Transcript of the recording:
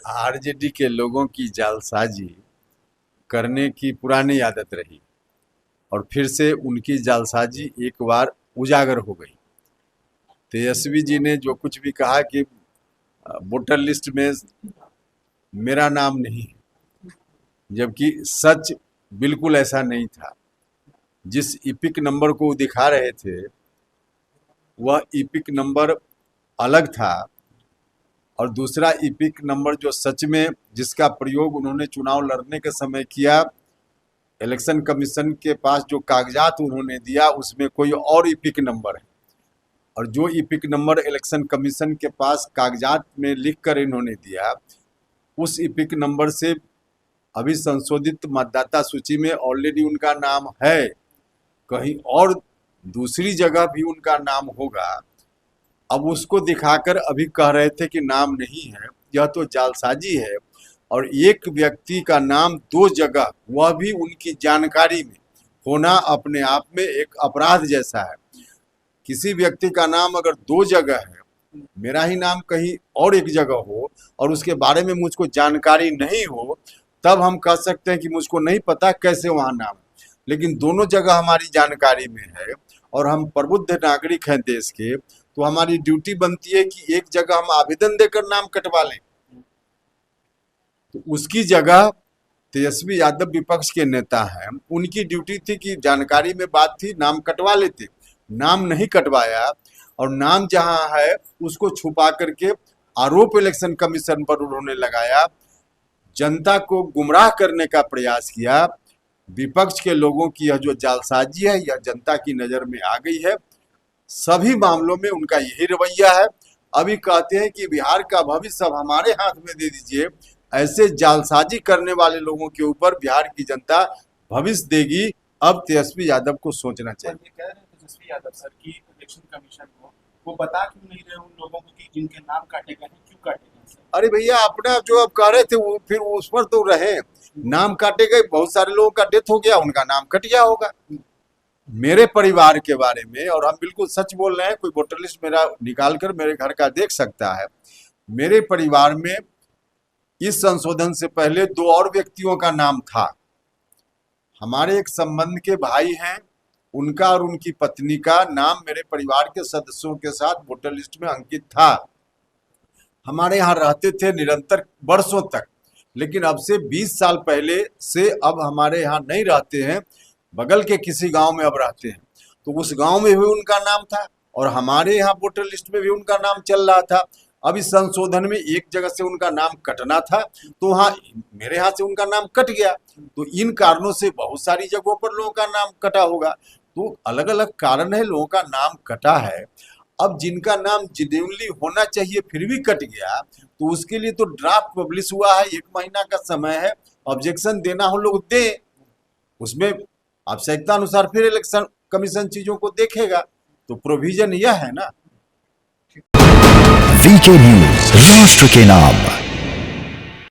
RJD के लोगों की जालसाजी करने की पुरानी आदत रही और फिर से उनकी जालसाजी एक बार उजागर हो गई। तेजस्वी जी ने जो कुछ भी कहा कि वोटर लिस्ट में मेरा नाम नहीं है, जबकि सच बिल्कुल ऐसा नहीं था। जिस इपिक नंबर को वो दिखा रहे थे वह इपिक नंबर अलग था और दूसरा इपिक नंबर जो सच में जिसका प्रयोग उन्होंने चुनाव लड़ने के समय किया, इलेक्शन कमीशन के पास जो कागजात उन्होंने दिया उसमें कोई और इपिक नंबर है और जो इपिक नंबर इलेक्शन कमीशन के पास कागजात में लिख कर इन्होंने दिया उस इपिक नंबर से अभी संशोधित मतदाता सूची में ऑलरेडी उनका नाम है, कहीं और दूसरी जगह भी उनका नाम होगा। अब उसको दिखाकर अभी कह रहे थे कि नाम नहीं है, यह तो जालसाजी है। और एक व्यक्ति का नाम दो जगह, वह भी उनकी जानकारी में होना अपने आप में एक अपराध जैसा है। किसी व्यक्ति का नाम अगर दो जगह है, मेरा ही नाम कहीं और एक जगह हो और उसके बारे में मुझको जानकारी नहीं हो, तब हम कह सकते हैं कि मुझको नहीं पता कैसे वहाँ नाम है। लेकिन दोनों जगह हमारी जानकारी में है और हम प्रबुद्ध नागरिक हैं देश के, तो हमारी ड्यूटी बनती है कि एक जगह हम आवेदन देकर नाम कटवा लें। तो उसकी जगह तेजस्वी यादव विपक्ष के नेता हैं, उनकी ड्यूटी थी कि जानकारी में बात थी नाम कटवा लेते, नाम नहीं कटवाया और नाम जहां है उसको छुपा करके आरोप इलेक्शन कमीशन पर उन्होंने लगाया, जनता को गुमराह करने का प्रयास किया। विपक्ष के लोगों की यह जो जालसाजी है यह जनता की नजर में आ गई है। सभी मामलों में उनका यही रवैया है। अभी कहते हैं कि बिहार का भविष्य अब हमारे हाथ में दे दीजिए। ऐसे जालसाजी करने वाले लोगों के ऊपर बिहार की जनता भविष्य देगी। अब तेजस्वी यादव को सोचना चाहिए। कह रहे हैं तेजस्वी यादव सर की इलेक्शन कमीशन को वो बता क्यों नहीं रहे उन लोगों को कि जिनके नाम काटे गए हैं क्यों काटे गए सर? अरे भैया, अपना जो अब कह रहे थे वो फिर उस पर तो रहे, नाम काटे गए, बहुत सारे लोगों का डेथ हो गया, उनका नाम कट गया होगा। मेरे परिवार के बारे में, और हम बिल्कुल सच बोल रहे हैं, कोई वोटर लिस्ट मेरा निकाल कर मेरे घर का देख सकता है। मेरे परिवार में इस संशोधन से पहले दो और व्यक्तियों का नाम था। हमारे एक संबंध के भाई हैं, उनका और उनकी पत्नी का नाम मेरे परिवार के सदस्यों के साथ वोटर लिस्ट में अंकित था। हमारे यहाँ रहते थे निरंतर वर्षों तक, लेकिन अब से 20 साल पहले से अब हमारे यहाँ नहीं रहते हैं, बगल के किसी गांव में अब रहते हैं। तो उस गांव में भी उनका नाम था और हमारे यहाँ वोटर लिस्ट में भी उनका नाम चल रहा था। अब इस संशोधन में एक जगह से उनका नाम कटना था, तो हाँ मेरे यहाँ से उनका नाम कट गया। तो इन कारणों से बहुत सारी जगहों पर लोगों का नाम कटा होगा। तो अलग अलग कारण है, लोगों का नाम कटा है। अब जिनका नाम जेन्युइनली होना चाहिए फिर भी कट गया, तो उसके लिए तो ड्राफ्ट पब्लिश हुआ है, 1 महीना का समय है, ऑब्जेक्शन देना हो लोग दे, उसमें आवश्यकता अनुसार फिर इलेक्शन कमीशन चीजों को देखेगा। तो प्रोविजन यह है ना। वीके न्यूज, राष्ट्र के नाम।